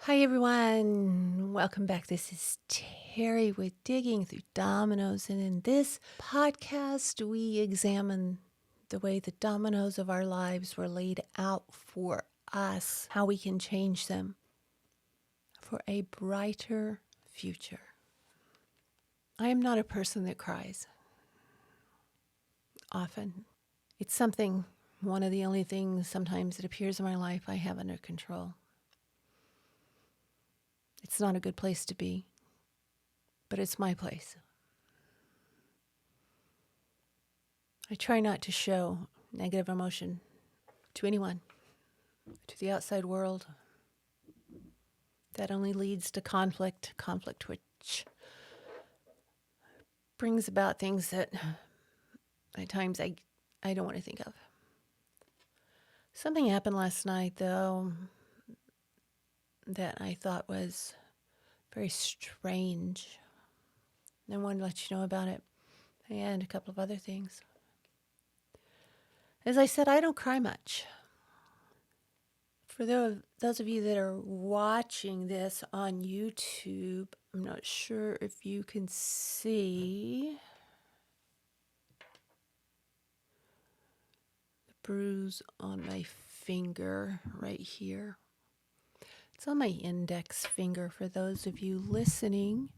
Hi, everyone. Welcome back. This is Teri with Digging Through Dominoes. And in this podcast, we examine the way the dominoes of our lives were laid out for us, how we can change them for a brighter future. I am not a person that cries often. It's one of the only things sometimes that appears in my life I have under control. It's not a good place to be, but it's my place. I try not to show negative emotion to anyone, to the outside world. That only leads to conflict which brings about things that at times I don't want to think of. Something happened last night, though, that I thought was very strange. I wanted to let you know about it, and a couple of other things. As I said, I don't cry much. For those of you that are watching this on YouTube, I'm not sure if you can see the bruise on my finger right here. It's on my index finger for those of you listening,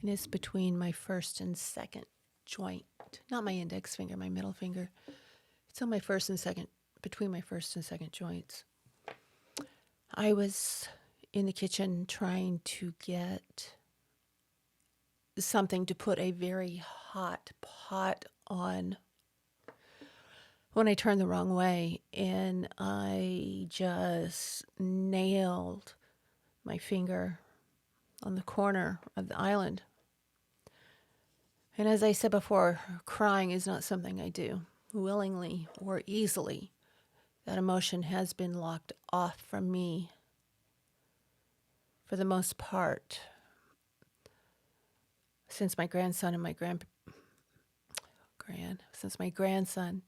and it's between my first and second joint. Not my index finger, my middle finger. It's on my first and second, between my first and second joints. I was in the kitchen trying to get something to put a very hot pot on when I turned the wrong way, and I just nailed my finger on the corner of the island. And as I said before, crying is not something I do willingly or easily. That emotion has been locked off from me for the most part since my grandson and my since my grandson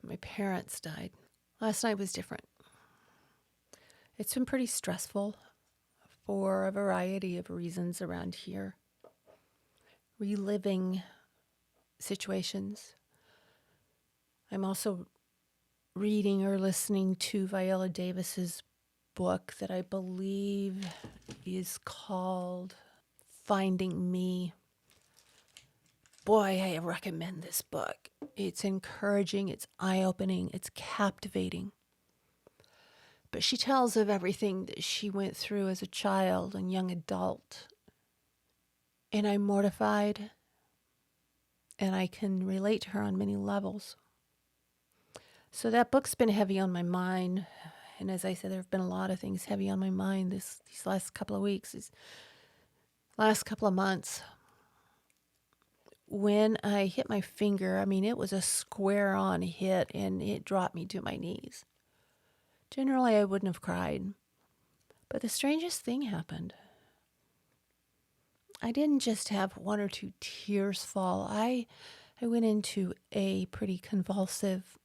and my parents died. Last night was different. It's been pretty stressful for a variety of reasons around here. Reliving situations. I'm also reading or listening to Viola Davis's book that I believe is called Finding Me. Boy, I recommend this book. It's encouraging, it's eye-opening, it's captivating. But she tells of everything that she went through as a child and young adult. And I'm mortified, and I can relate to her on many levels. So that book's been heavy on my mind. And as I said, there have been a lot of things heavy on my mind these last couple of weeks, these last couple of months. When I hit my finger, it was a square-on hit, and it dropped me to my knees. Generally, I wouldn't have cried. But the strangest thing happened. I didn't just have one or two tears fall. I went into a pretty convulsive,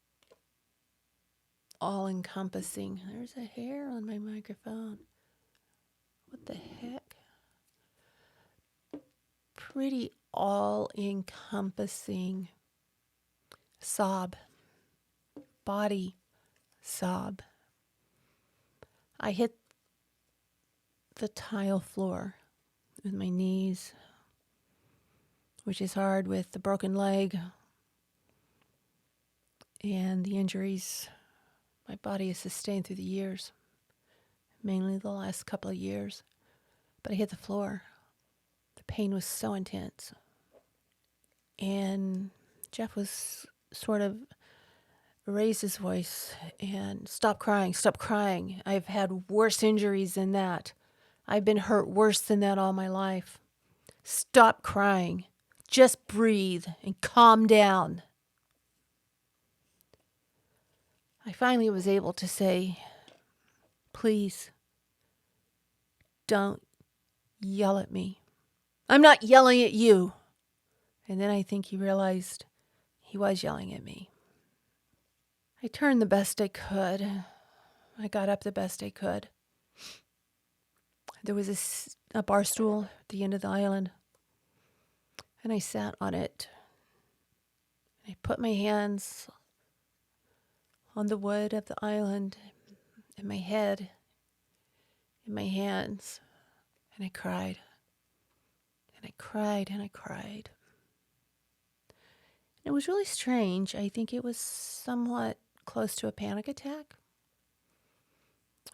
all-encompassing. There's a hair on my microphone. What the heck? Pretty all-encompassing sob. Body sob. I hit the tile floor with my knees, which is hard with the broken leg and the injuries my body has sustained through the years, mainly the last couple of years. But I hit the floor. The pain was so intense. And Jeff was sort of raised his voice and stop crying. I've had worse injuries than that. I've been hurt worse than that all my life. Stop crying. Just breathe and calm down. I finally was able to say, please, don't yell at me. I'm not yelling at you. And then I think he realized he was yelling at me. I turned the best I could. I got up the best I could. There was a bar stool at the end of the island, and I sat on it. I put my hands on the wood of the island, and my head in my hands, and I cried, and I cried, and I cried. It was really strange. I think it was somewhat close to a panic attack,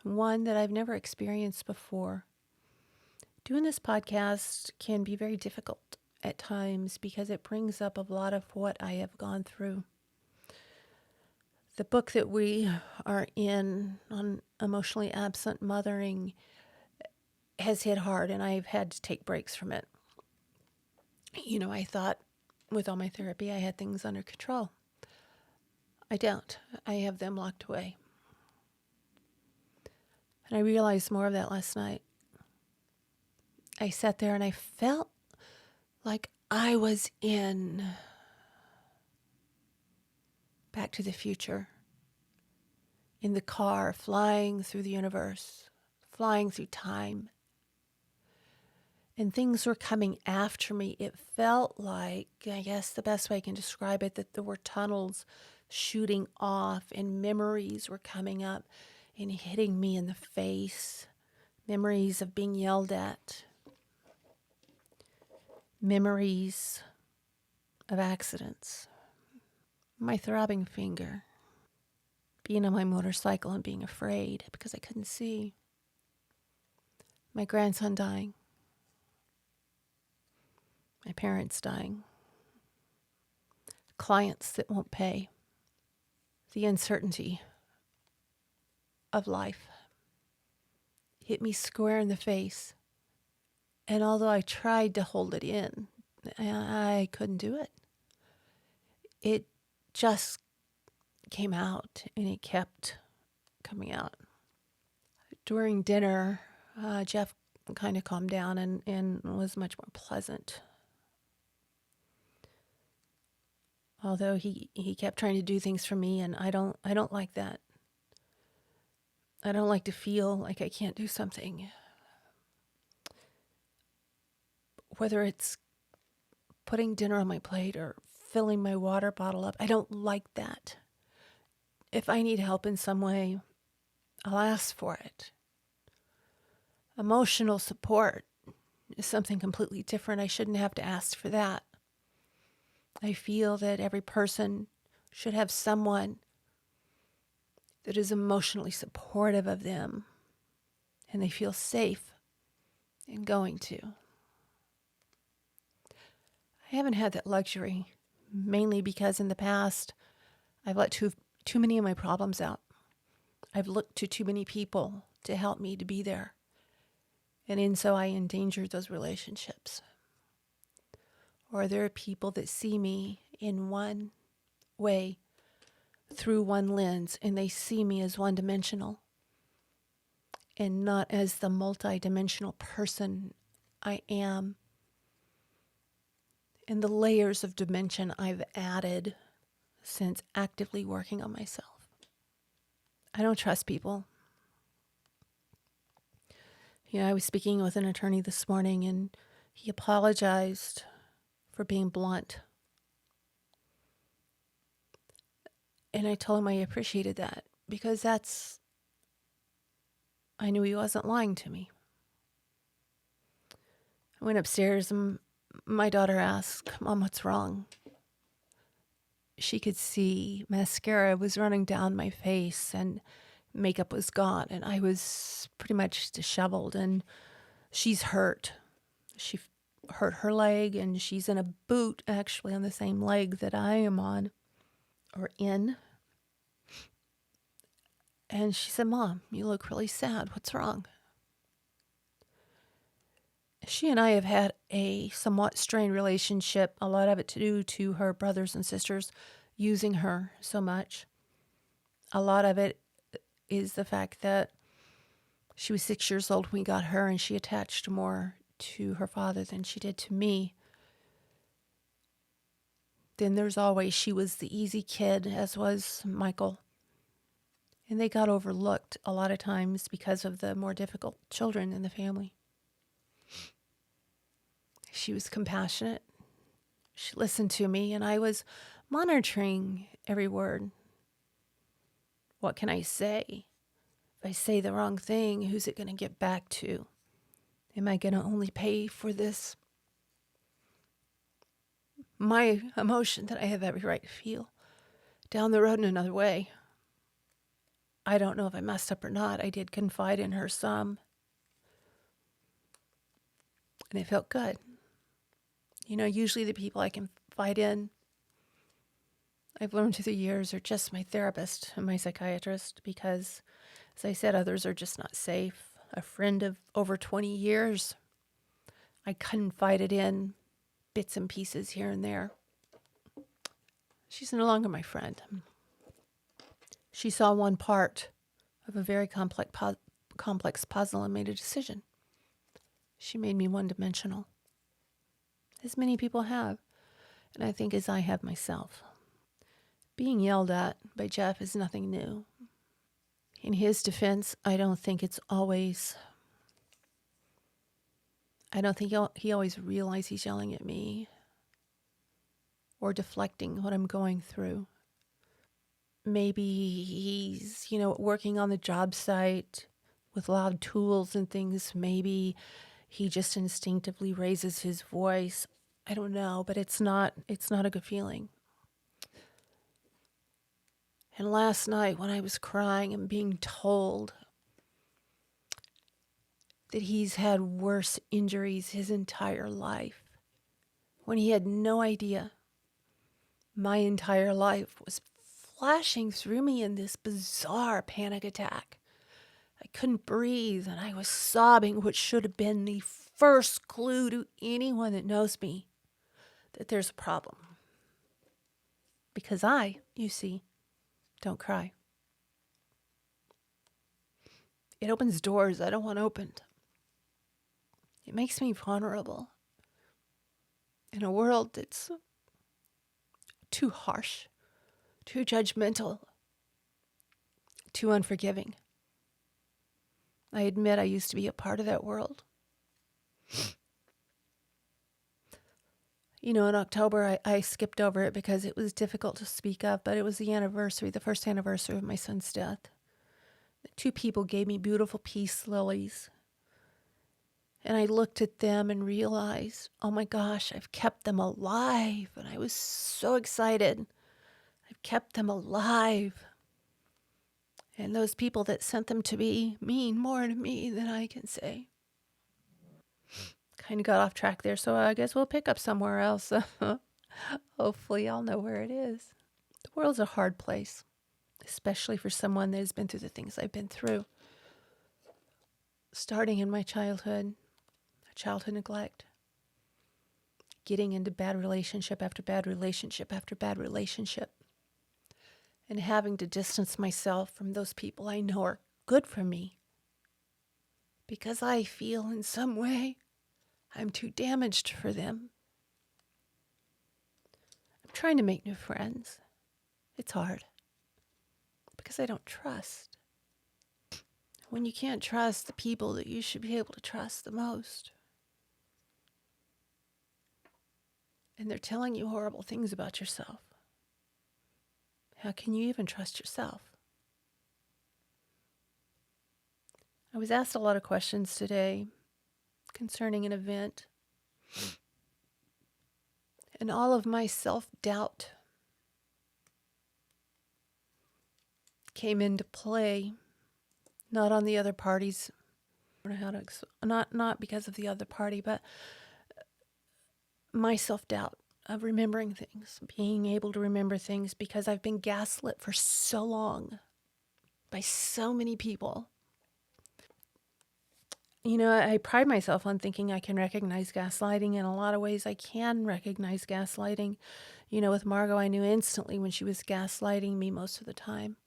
one that I've never experienced before. Doing this podcast can be very difficult at times because it brings up a lot of what I have gone through. The book that we are in on emotionally absent mothering has hit hard, and I've had to take breaks from it. You know, I thought with all my therapy I had things under control. I don't. I have them locked away. And I realized more of that last night. I sat there and I felt like I was in Back to the Future, in the car, flying through the universe, flying through time. And things were coming after me. It felt like, I guess the best way I can describe it, that there were tunnels shooting off and memories were coming up and hitting me in the face. Memories of being yelled at. Memories of accidents. My throbbing finger. Being on my motorcycle and being afraid because I couldn't see. My grandson dying. My parents dying. Clients that won't pay. The uncertainty of life hit me square in the face. And although I tried to hold it in, I couldn't do it. It just came out, and it kept coming out. During dinner, Jeff kind of calmed down and was much more pleasant. Although he kept trying to do things for me, and I don't like that. I don't like to feel like I can't do something. Whether it's putting dinner on my plate or filling my water bottle up, I don't like that. If I need help in some way, I'll ask for it. Emotional support is something completely different. I shouldn't have to ask for that. I feel that every person should have someone that is emotionally supportive of them and they feel safe in going to. I haven't had that luxury, mainly because in the past, I've let too many of my problems out. I've looked to too many people to help me to be there. And in so I endangered those relationships. Or there are people that see me in one way, through one lens, and they see me as one-dimensional and not as the multi-dimensional person I am. And the layers of dimension I've added since actively working on myself. I don't trust people. You know, I was speaking with an attorney this morning, and he apologized for being blunt. And I told him I appreciated that because I knew he wasn't lying to me. I went upstairs and my daughter asked, "Mom, what's wrong?" She could see mascara was running down my face and makeup was gone, and I was pretty much disheveled, and she's hurt. She hurt her leg, and she's in a boot actually on the same leg that I am on or in. And she said, "Mom, you look really sad. What's wrong?" She and I have had a somewhat strained relationship, a lot of it to do to her brothers and sisters using her so much. A lot of it is the fact that she was 6 years old when we got her, and she attached more to her father than she did to me. Then there's always, she was the easy kid, as was Michael. And they got overlooked a lot of times because of the more difficult children in the family. She was compassionate. She listened to me, and I was monitoring every word. What can I say? If I say the wrong thing, who's it going to get back to? Am I going to only pay for this? My emotion that I have every right to feel down the road in another way. I don't know if I messed up or not. I did confide in her some, and it felt good. Usually the people I confide in, I've learned through the years, are just my therapist and my psychiatrist because, as I said, others are just not safe. A friend of over 20 years, I confided in bits and pieces here and there. She's no longer my friend. She saw one part of a very complex puzzle and made a decision. She made me one-dimensional, as many people have, and I think as I have myself. Being yelled at by Jeff is nothing new. In his defense, I don't think he always realizes he's yelling at me or deflecting what I'm going through. Maybe he's, working on the job site with loud tools and things. Maybe he just instinctively raises his voice. I don't know, but it's not a good feeling. And last night when I was crying and being told that he's had worse injuries his entire life, when he had no idea my entire life was flashing through me in this bizarre panic attack. I couldn't breathe and I was sobbing, which should have been the first clue to anyone that knows me that there's a problem. Because I, you see, don't cry. It opens doors I don't want opened. It makes me vulnerable in a world that's too harsh, too judgmental, too unforgiving. I admit I used to be a part of that world. In October, I skipped over it because it was difficult to speak of, but it was the first anniversary of my son's death. The two people gave me beautiful peace lilies. And I looked at them and realized, oh my gosh, I've kept them alive. And I was so excited. I've kept them alive. And those people that sent them to me mean more to me than I can say. Kind of got off track there, so I guess we'll pick up somewhere else. Hopefully I'll know where it is. The world's a hard place, especially for someone that has been through the things I've been through. Starting in my childhood neglect, getting into bad relationship after bad relationship after bad relationship, and having to distance myself from those people I know are good for me because I feel in some way I'm too damaged for them. I'm trying to make new friends. It's hard because I don't trust. When you can't trust the people that you should be able to trust the most, and they're telling you horrible things about yourself, how can you even trust yourself? I was asked a lot of questions today concerning an event, and all of my self-doubt came into play, not on the other party's, I don't know how to, not because of the other party, but my self-doubt of remembering things, being able to remember things because I've been gaslit for so long by so many people. I pride myself on thinking I can recognize gaslighting. In a lot of ways, I can recognize gaslighting. With Margot, I knew instantly when she was gaslighting me most of the time.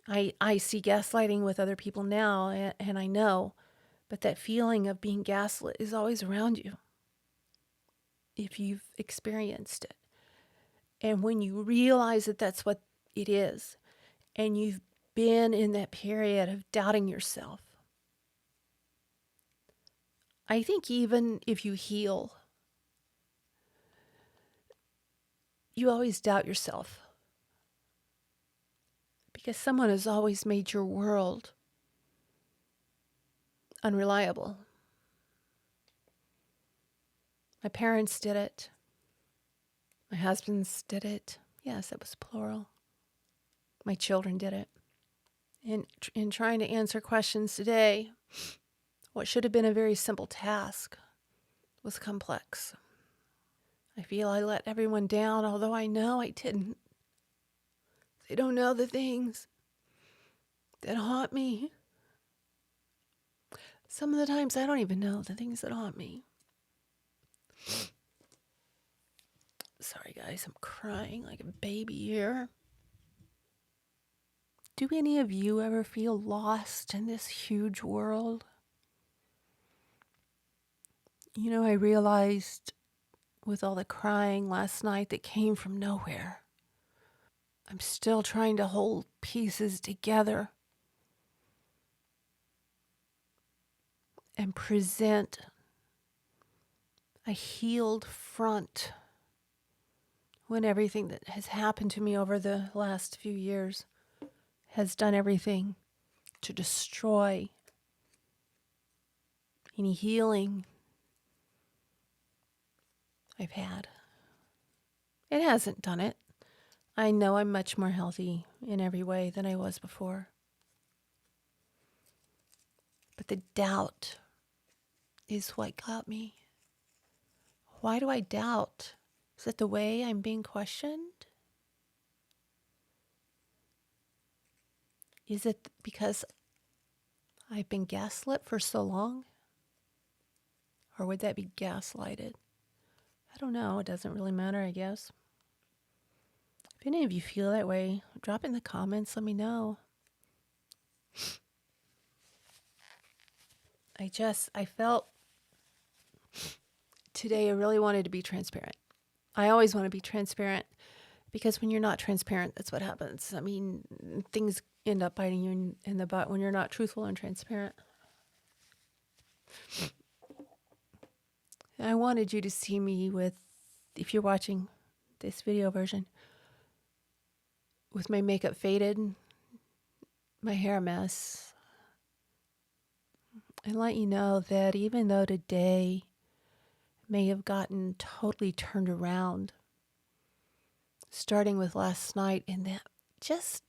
I see gaslighting with other people now, and I know, but that feeling of being gaslit is always around you if you've experienced it. And when you realize that that's what it is, and you've been in that period of doubting yourself, I think even if you heal, you always doubt yourself because someone has always made your world unreliable. My parents did it. My husband's did it. Yes, it was plural. My children did it. And in trying to answer questions today, what should have been a very simple task was complex. I feel I let everyone down, although I know I didn't. They don't know the things that haunt me. Some of the times I don't even know the things that haunt me. Sorry, guys, I'm crying like a baby here. Do any of you ever feel lost in this huge world? You know, I realized with all the crying last night that came from nowhere, I'm still trying to hold pieces together and present a healed front when everything that has happened to me over the last few years has done everything to destroy any healing I've had. It hasn't done it. I know I'm much more healthy in every way than I was before. But the doubt is what got me. Why do I doubt? Is it the way I'm being questioned? Is it because I've been gaslit for so long? Or would that be gaslighted? I don't know. It doesn't really matter, I guess. If any of you feel that way, drop in the comments. Let me know. I felt today I really wanted to be transparent. I always want to be transparent because when you're not transparent, that's what happens. I mean, things end up biting you in the butt when you're not truthful and transparent. I wanted you to see me with, if you're watching this video version, with my makeup faded, my hair a mess, and let you know that even though today may have gotten totally turned around, starting with last night, and that just,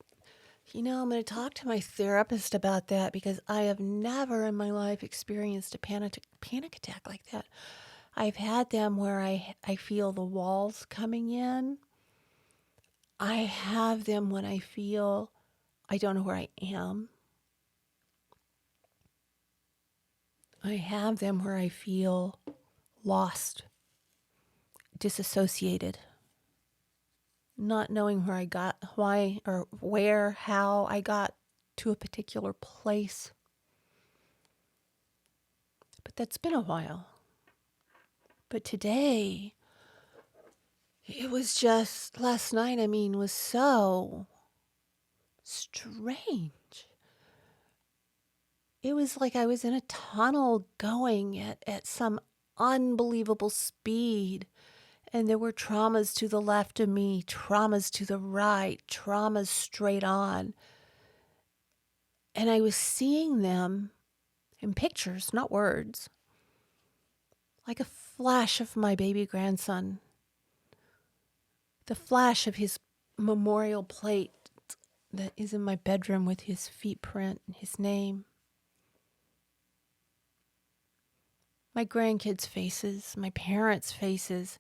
I'm going to talk to my therapist about that because I have never in my life experienced a panic attack like that. I've had them where I feel the walls coming in. I have them when I feel I don't know where I am. I have them where I feel lost, disassociated, not knowing where I got, why or where, how I got to a particular place. But that's been a while. But today, it was just, last night, was so strange. It was like I was in a tunnel going at some unbelievable speed. And there were traumas to the left of me, traumas to the right, traumas straight on. And I was seeing them in pictures, not words, like a flash of my baby grandson, the flash of his memorial plate that is in my bedroom with his feet print and his name. My grandkids' faces, my parents' faces,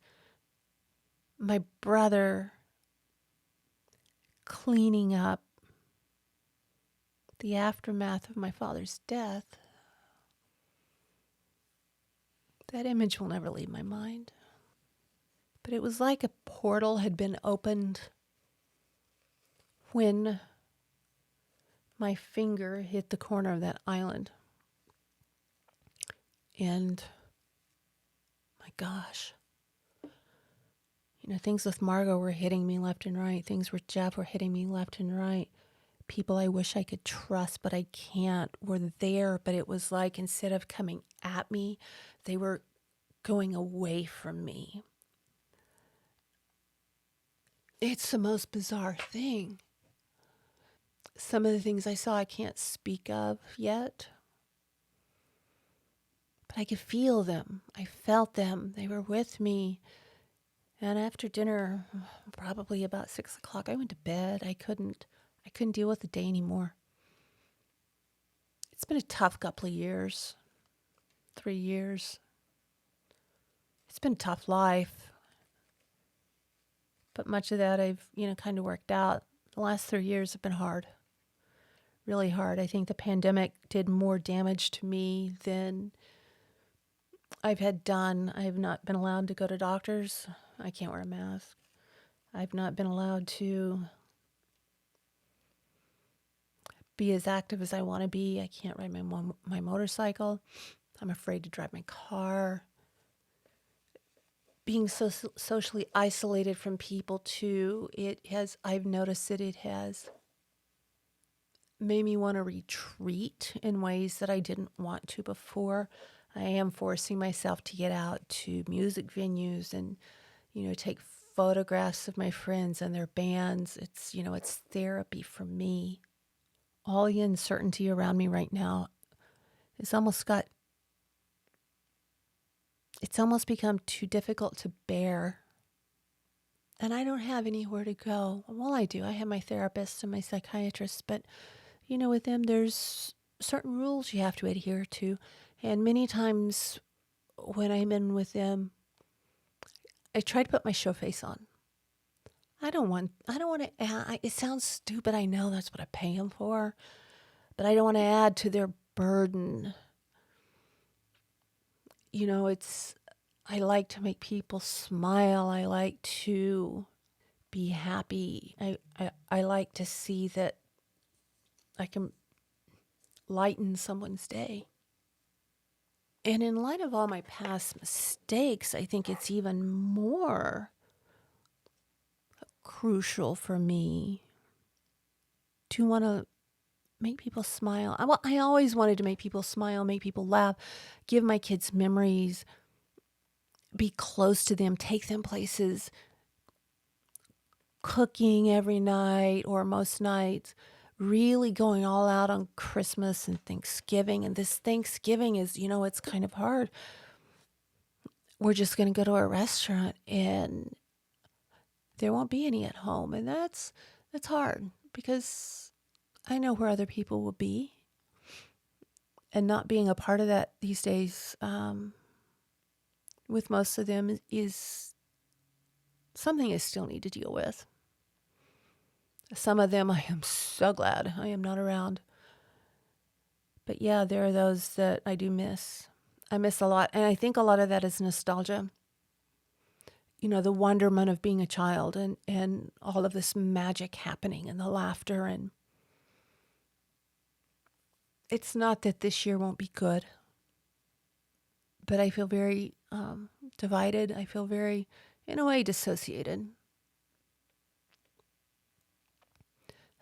my brother cleaning up the aftermath of my father's death. That image will never leave my mind. But it was like a portal had been opened when my finger hit the corner of that island. And my gosh, things with Margot were hitting me left and right. Things with Jeff were hitting me left and right. People I wish I could trust, but I can't, were there. But it was like instead of coming at me, they were going away from me. It's the most bizarre thing. Some of the things I saw I can't speak of yet, but I could feel them. I felt them. They were with me. And after dinner, probably about 6 o'clock, I went to bed. I couldn't deal with the day anymore. It's been a tough couple of years, 3 years. It's been a tough life. But much of that I've, kind of worked out. The last 3 years have been hard. Really hard. I think the pandemic did more damage to me than I've had done. I have not been allowed to go to doctors. I can't wear a mask. I've not been allowed to be as active as I want to be. I can't ride my motorcycle. I'm afraid to drive my car. Being so socially isolated from people too, I've noticed that it has made me want to retreat in ways that I didn't want to before. I am forcing myself to get out to music venues and, take photographs of my friends and their bands. It's therapy for me. All the uncertainty around me right now it's almost become too difficult to bear. And I don't have anywhere to go. Well, I do. I have my therapist and my psychiatrist, but with them, there's certain rules you have to adhere to. And many times when I'm in with them, I try to put my show face on. I don't want to add, it sounds stupid. I know that's what I pay them for, but I don't want to add to their burden. I like to make people smile. I like to be happy. I like to see that I can lighten someone's day. And in light of all my past mistakes, I think it's even more crucial for me to want to make people smile. I always wanted to make people smile, make people laugh, give my kids memories, be close to them, take them places, cooking every night or most nights, really going all out on Christmas and Thanksgiving. And this Thanksgiving is, it's kind of hard. We're just going to go to a restaurant and there won't be any at home. And that's hard because I know where other people will be. And not being a part of that these days with most of them is something I still need to deal with. Some of them I am so glad I am not around. But yeah, there are those that I do miss. I miss a lot. And I think a lot of that is nostalgia. The wonderment of being a child and all of this magic happening and the laughter. And it's not that this year won't be good, but I feel very divided. I feel very, in a way, dissociated.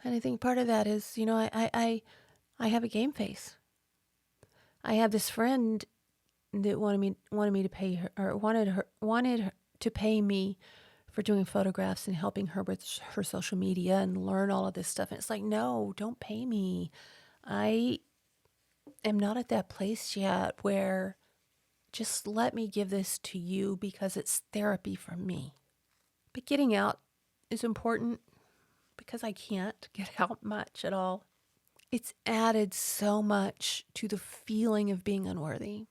And I think part of that is, I have a game face. I have this friend that wanted me to pay her, or wanted her to pay me for doing photographs and helping her with her social media and learn all of this stuff. And it's like, no, don't pay me. I am not at that place yet where just let me give this to you because it's therapy for me. But getting out is important because I can't get out much at all. It's added so much to the feeling of being unworthy.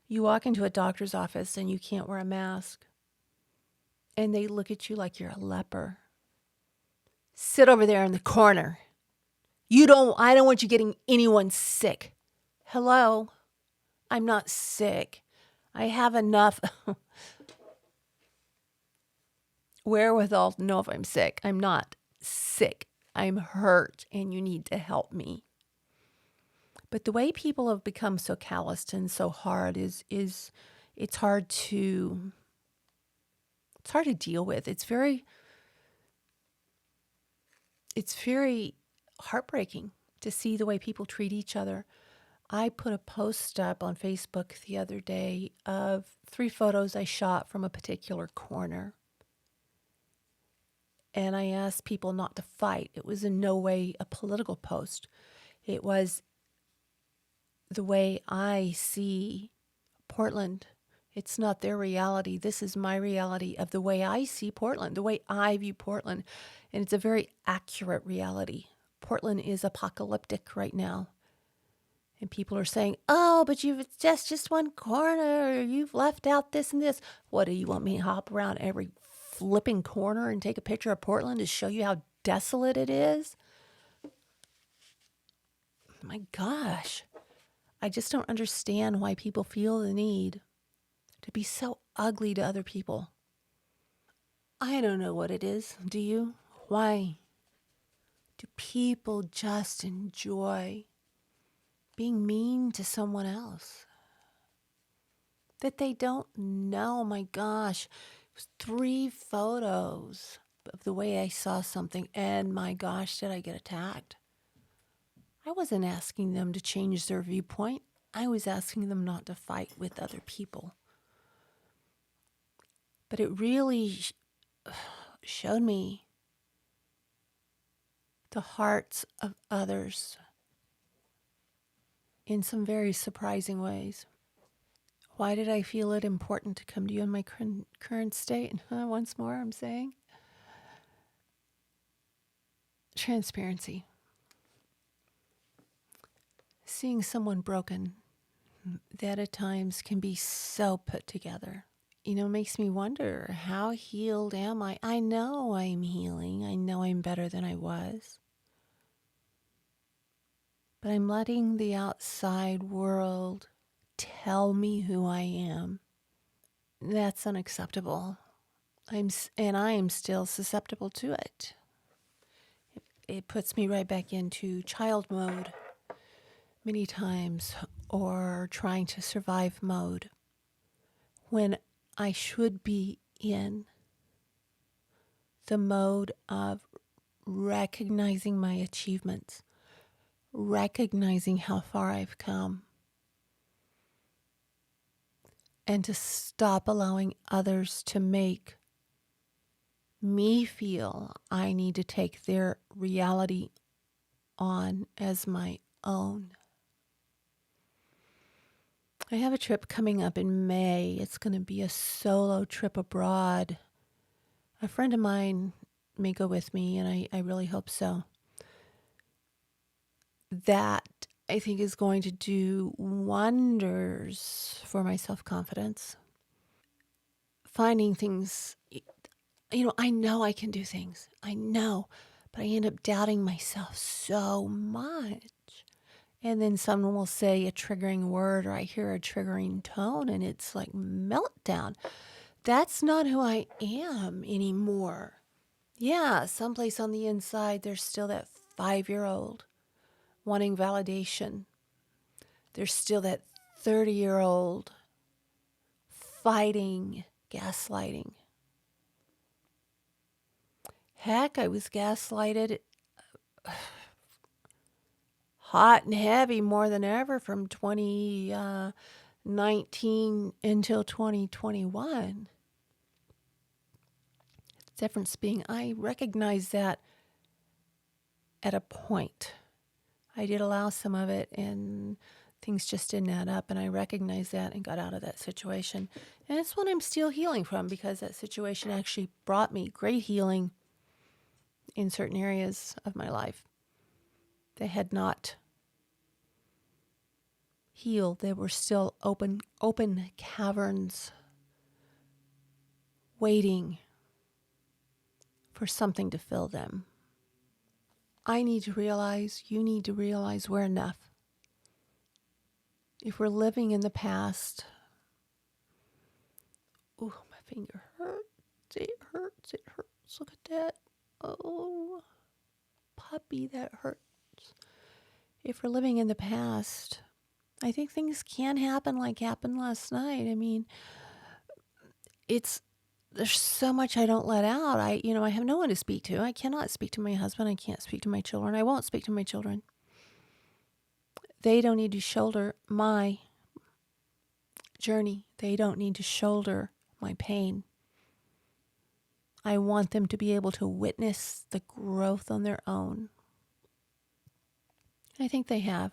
You walk into a doctor's office and you can't wear a mask, and they look at you like you're a leper. Sit over there in the corner. I don't want you getting anyone sick. Hello? I'm not sick. I have enough wherewithal to know if I'm sick. I'm not sick. I'm hurt, and you need to help me. But the way people have become so calloused and so hard is it's hard to deal with. It's very heartbreaking to see the way people treat each other. I put a post up on Facebook the other day of 3 photos I shot from a particular corner. And I asked people not to fight. It was in no way a political post. It was the way I see Portland. It's not their reality. This is my reality of the way I see Portland, the way I view Portland. And it's a very accurate reality. Portland is apocalyptic right now. And people are saying, oh, but it's just one corner. You've left out this and this. What, do you want me to hop around every flipping corner and take a picture of Portland to show you how desolate it is? My gosh. I just don't understand why people feel the need to be so ugly to other people. I don't know what it is. Do you? Why do people just enjoy being mean to someone else that they don't know? My gosh, it was 3 photos of the way I saw something, and my gosh, did I get attacked. I wasn't asking them to change their viewpoint. I was asking them not to fight with other people. But it really showed me the hearts of others in some very surprising ways. Why did I feel it important to come to you in my current state? Once more, I'm saying transparency. Seeing someone broken, that at times can be so put together. Makes me wonder, how healed am I? I know I'm healing. I know I'm better than I was. But I'm letting the outside world tell me who I am. That's unacceptable. I am still susceptible to it. It puts me right back into child mode many times, or trying to survive mode, when I should be in the mode of recognizing my achievements, recognizing how far I've come, and to stop allowing others to make me feel I need to take their reality on as my own. I have a trip coming up in May. It's going to be a solo trip abroad. A friend of mine may go with me, and I really hope so. That, I think, is going to do wonders for my self-confidence. Finding things, I know I can do things. I know, but I end up doubting myself so much. And then someone will say a triggering word, or I hear a triggering tone, and it's like meltdown. That's not who I am anymore. Yeah, someplace on the inside, there's still that 5-year-old wanting validation. There's still that 30-year-old fighting gaslighting. Heck, I was gaslighted hot and heavy more than ever from 2019 until 2021. The difference being, I recognize that at a point. I did allow some of it, and things just didn't add up, and I recognized that and got out of that situation. And it's what I'm still healing from, because that situation actually brought me great healing in certain areas of my life. They had not healed. They were still open caverns waiting for something to fill them. I need to realize, you need to realize, we're enough. If we're living in the past, ooh, my finger hurts. It hurts. It hurts. Look at that. Oh, puppy, that hurts. If we're living in the past, I think things can happen like happened last night. I mean, it's there's so much I don't let out. I have no one to speak to. I cannot speak to my husband. I can't speak to my children. I won't speak to my children. They don't need to shoulder my journey. They don't need to shoulder my pain. I want them to be able to witness the growth on their own. I think they have.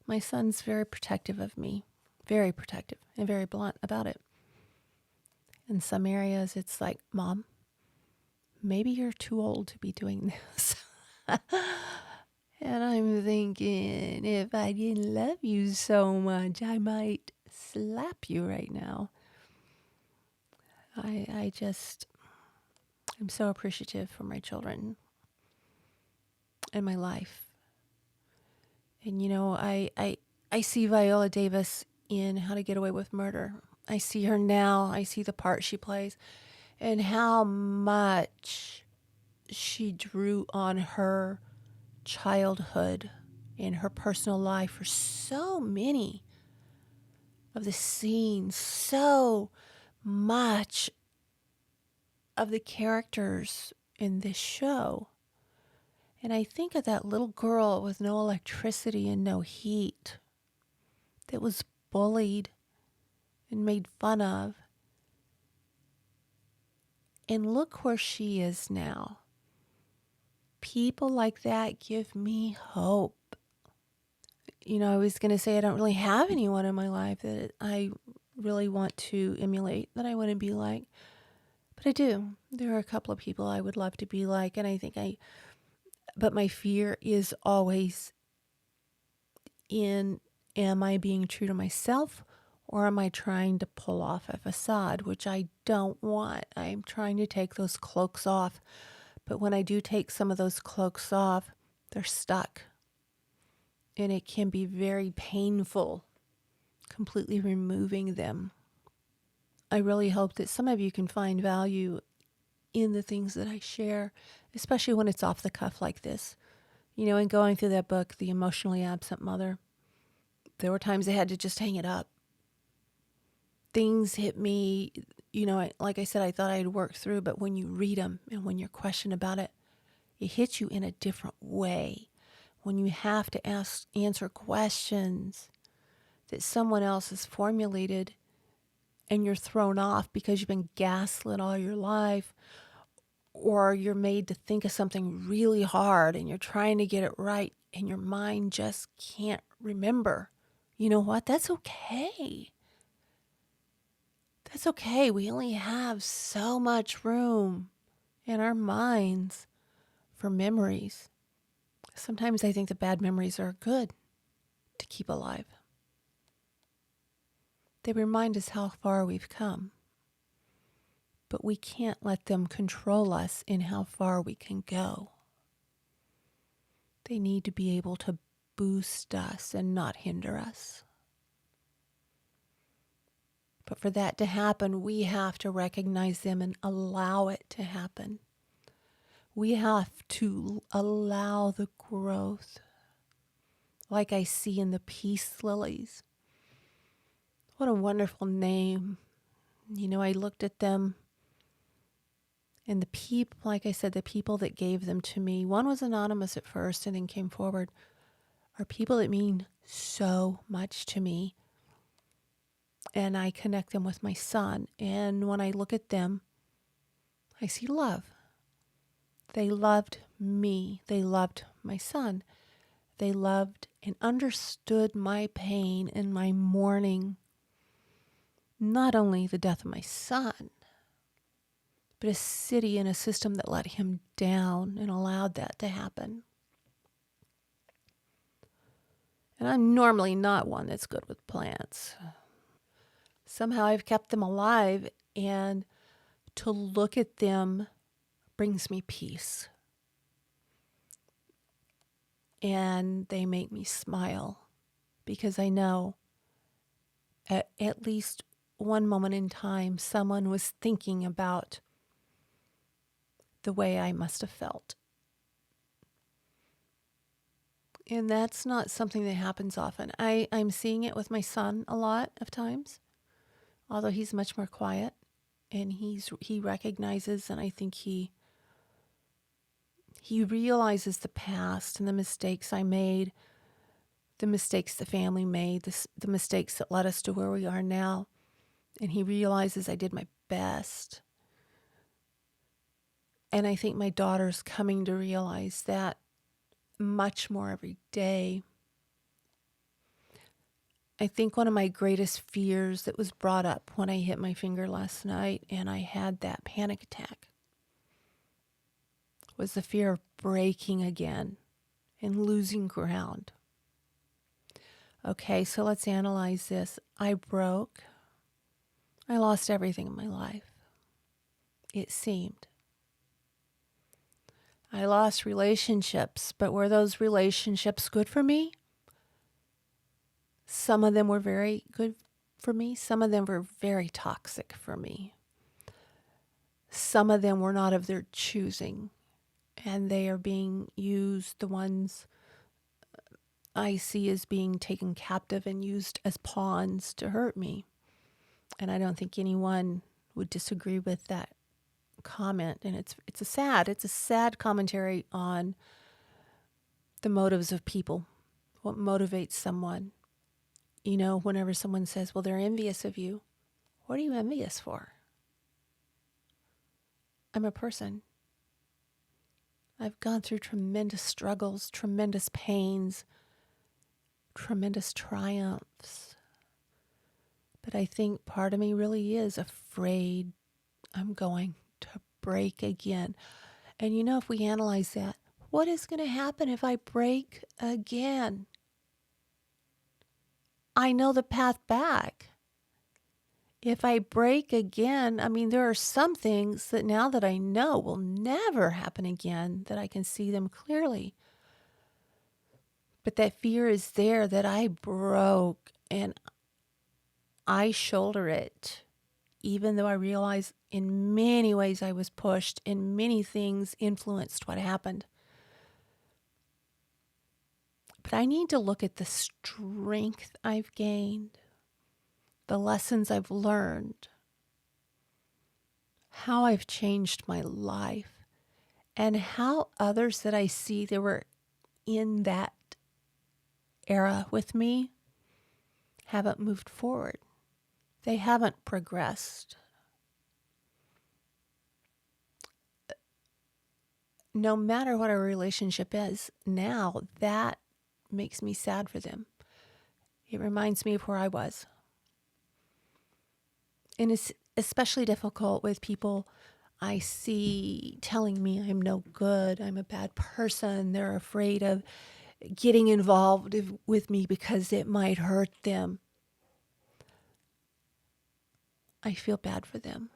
My son's very protective of me, very protective and very blunt about it. In some areas, it's like, Mom, maybe you're too old to be doing this. And I'm thinking, if I didn't love you so much, I might slap you right now. I'm so appreciative for my children and my life. And, I see Viola Davis in How to Get Away with Murder. I see her now. I see the part she plays and how much she drew on her childhood and her personal life for so many of the scenes, so much of the characters in this show. And I think of that little girl with no electricity and no heat that was bullied and made fun of. And look where she is now. People like that give me hope. I was going to say I don't really have anyone in my life that I really want to emulate, that I want to be like. But I do. There are a couple of people I would love to be like, and but my fear is always in, am I being true to myself, or am I trying to pull off a facade, which I don't want. I'm trying to take those cloaks off. But when I do take some of those cloaks off, they're stuck. And it can be very painful, completely removing them. I really hope that some of you can find value in the things that I share, especially when it's off the cuff like this. In going through that book, The Emotionally Absent Mother, there were times I had to just hang it up. Things hit me, like I said, I thought I'd worked through, but when you read them and when you're questioned about it, it hits you in a different way. When you have to answer questions that someone else has formulated and you're thrown off because you've been gaslit all your life, or you're made to think of something really hard and you're trying to get it right and your mind just can't remember. You know what? That's okay. That's okay. We only have so much room in our minds for memories. Sometimes I think the bad memories are good to keep alive. They remind us how far we've come. But we can't let them control us in how far we can go. They need to be able to boost us and not hinder us. But for that to happen, we have to recognize them and allow it to happen. We have to allow the growth, like I see in the peace lilies. What a wonderful name. I looked at them, and the people, like I said, the people that gave them to me, one was anonymous at first and then came forward, are people that mean so much to me. And I connect them with my son. And when I look at them, I see love. They loved me. They loved my son. They loved and understood my pain and my mourning. Not only the death of my son, but a city and a system that let him down and allowed that to happen. And I'm normally not one that's good with plants. Somehow I've kept them alive, and to look at them brings me peace. And they make me smile because I know at least one moment in time, someone was thinking about the way I must have felt. And that's not something that happens often. I'm seeing it with my son a lot of times, although he's much more quiet. And he recognizes, and I think he realizes the past and the mistakes I made, the mistakes the family made, the mistakes that led us to where we are now. And he realizes I did my best. And I think my daughter's coming to realize that much more every day. I think one of my greatest fears that was brought up when I hit my finger last night and I had that panic attack was the fear of breaking again and losing ground. Okay, so let's analyze this. I broke. I lost everything in my life. It seemed. I lost relationships, but were those relationships good for me? Some of them were very good for me. Some of them were very toxic for me. Some of them were not of their choosing, and they are being used. The ones I see as being taken captive and used as pawns to hurt me. And I don't think anyone would disagree with that comment. And it's a sad commentary on the motives of people, what motivates someone. You know, whenever someone says, well, they're envious of you, what are you envious for? I'm a person. I've gone through tremendous struggles, tremendous pains, tremendous triumphs. But I think part of me really is afraid I'm going to break again. And you know, if we analyze that, what is going to happen if I break again? I know the path back. If I break again, I mean, there are some things that now that I know will never happen again, that I can see them clearly. But that fear is there that I broke, and I shoulder it, even though I realize in many ways I was pushed and many things influenced what happened. But I need to look at the strength I've gained, the lessons I've learned, how I've changed my life, and how others that I see that were in that era with me haven't moved forward. They haven't progressed. No matter what our relationship is now, that makes me sad for them. It reminds me of where I was. And it's especially difficult with people I see telling me I'm no good, I'm a bad person. They're afraid of getting involved with me because it might hurt them. I feel bad for them.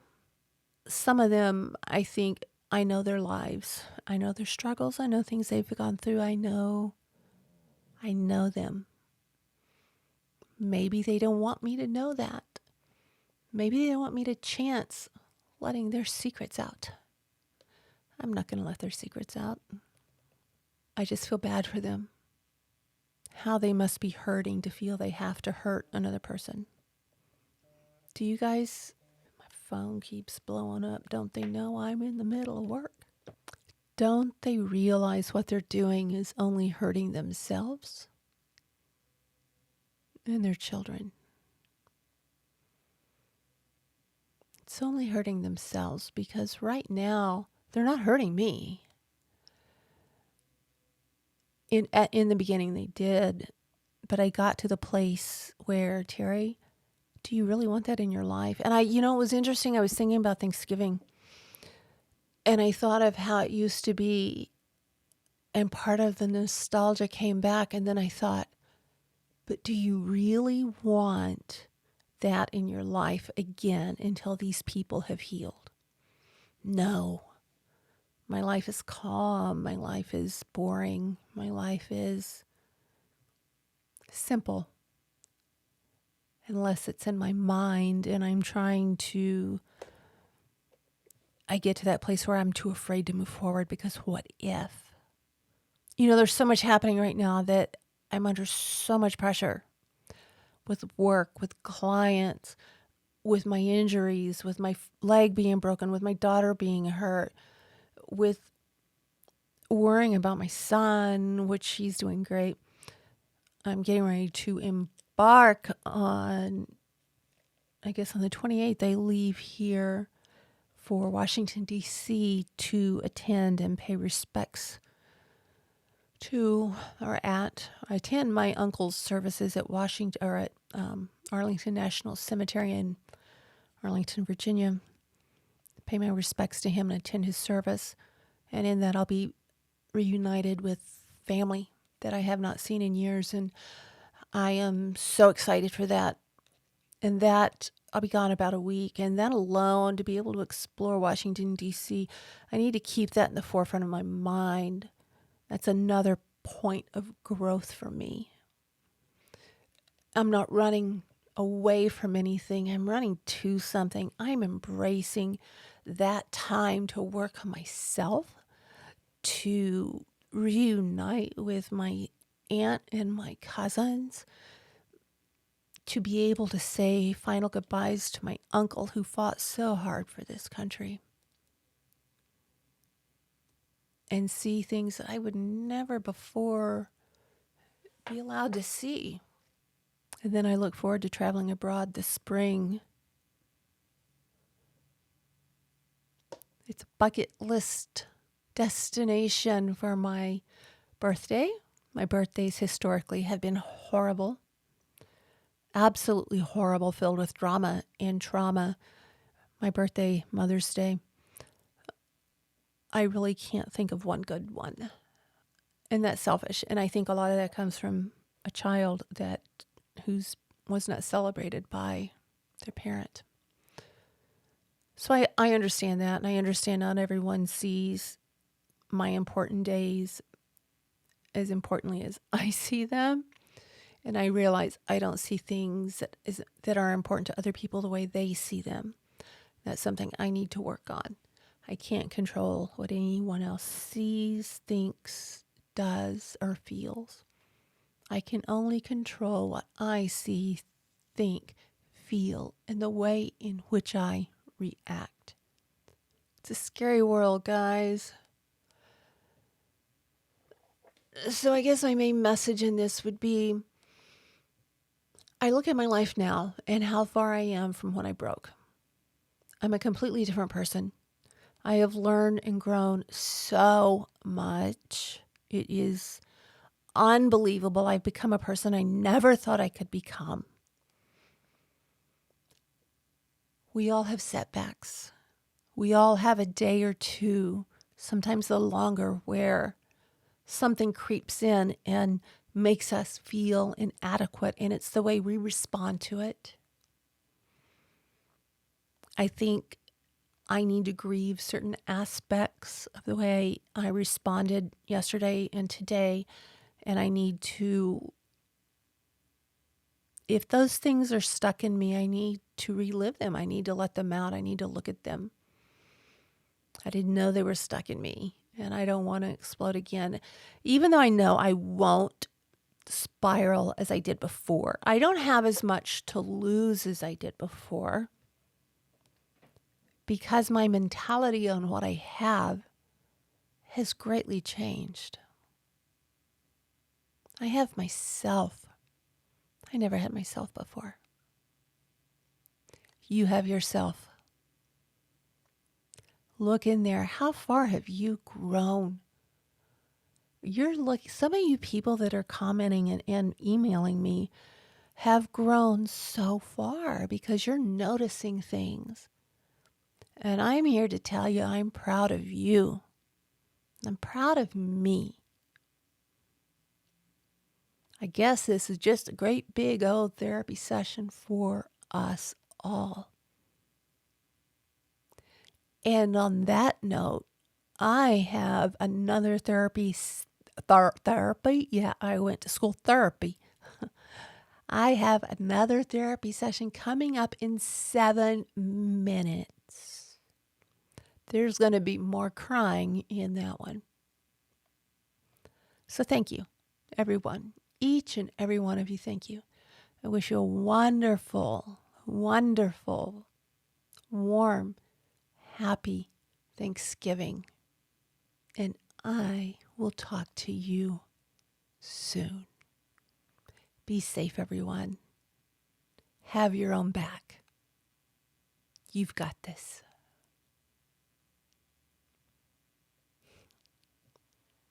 Some of them, I think, I know their lives. I know their struggles. I know things they've gone through. I know them. Maybe they don't want me to know that. Maybe they don't want me to chance letting their secrets out. I'm not going to let their secrets out. I just feel bad for them. How they must be hurting to feel they have to hurt another person. Do you guys, my phone keeps blowing up. Don't they know I'm in the middle of work? Don't they realize what they're doing is only hurting themselves and their children? It's only hurting themselves because right now they're not hurting me. In the beginning they did, but I got to the place where, Teri, do you really want that in your life? And it was interesting. I was thinking about Thanksgiving and I thought of how it used to be, and part of the nostalgia came back. And then I thought, but do you really want that in your life again until these people have healed? No. My life is calm. My life is boring. My life is simple. Unless it's in my mind and I get to that place where I'm too afraid to move forward because what if? There's so much happening right now that I'm under so much pressure with work, with clients, with my injuries, with my leg being broken, with my daughter being hurt, with worrying about my son, which he's doing great. I'm getting ready to embark on, I guess on the 28th, they leave here for Washington, D.C. to attend and pay respects to I attend my uncle's services at Washington or at Arlington National Cemetery in Arlington, Virginia. Pay my respects to him and attend his service. And in that, I'll be reunited with family that I have not seen in years. And I am so excited for that. And that, I'll be gone about a week. And that alone, to be able to explore Washington, D.C., I need to keep that in the forefront of my mind. That's another point of growth for me. I'm not running away from anything. I'm running to something. I'm embracing that time to work on myself, to reunite with my aunt and my cousins, to be able to say final goodbyes to my uncle who fought so hard for this country, and see things that I would never before be allowed to see. And then I look forward to traveling abroad this spring. It's a bucket list destination for my birthday. My birthdays historically have been horrible. Absolutely horrible, filled with drama and trauma. My birthday, Mother's Day, I really can't think of one good one. And that's selfish. And I think a lot of that comes from a child was not celebrated by their parent. So I understand that, and I understand not everyone sees my important days as importantly as I see them. And I realize I don't see things that are important to other people the way they see them. That's something I need to work on. I can't control what anyone else sees, thinks, does, or feels. I can only control what I see, think, feel, and the way in which I react. It's a scary world, guys. So I guess my main message in this would be, I look at my life now and how far I am from when I broke. I'm a completely different person. I have learned and grown so much. It is unbelievable. I've become a person I never thought I could become. We all have setbacks. We all have a day or two, sometimes the longer, where something creeps in and makes us feel inadequate, and it's the way we respond to it. I think I need to grieve certain aspects of the way I responded yesterday and today, and I need to, if those things are stuck in me, I need to relive them. I need to let them out. I need to look at them. I didn't know they were stuck in me, and I don't want to explode again, even though I know I won't spiral as I did before. I don't have as much to lose as I did before, because my mentality on what I have has greatly changed. I have myself. I never had myself before. You have yourself. Look in there. How far have you grown? Some of you people that are commenting and emailing me have grown so far because you're noticing things. And I'm here to tell you I'm proud of you. I'm proud of me. I guess this is just a great big old therapy session for us all. And on that note, I have another therapy. Yeah, I went to school therapy. I have another therapy session coming up in 7 minutes. There's going to be more crying in that one. So thank you, everyone. Each and every one of you, thank you. I wish you a wonderful, wonderful, warm, happy Thanksgiving. And I will talk to you soon. Be safe, everyone. Have your own back. You've got this.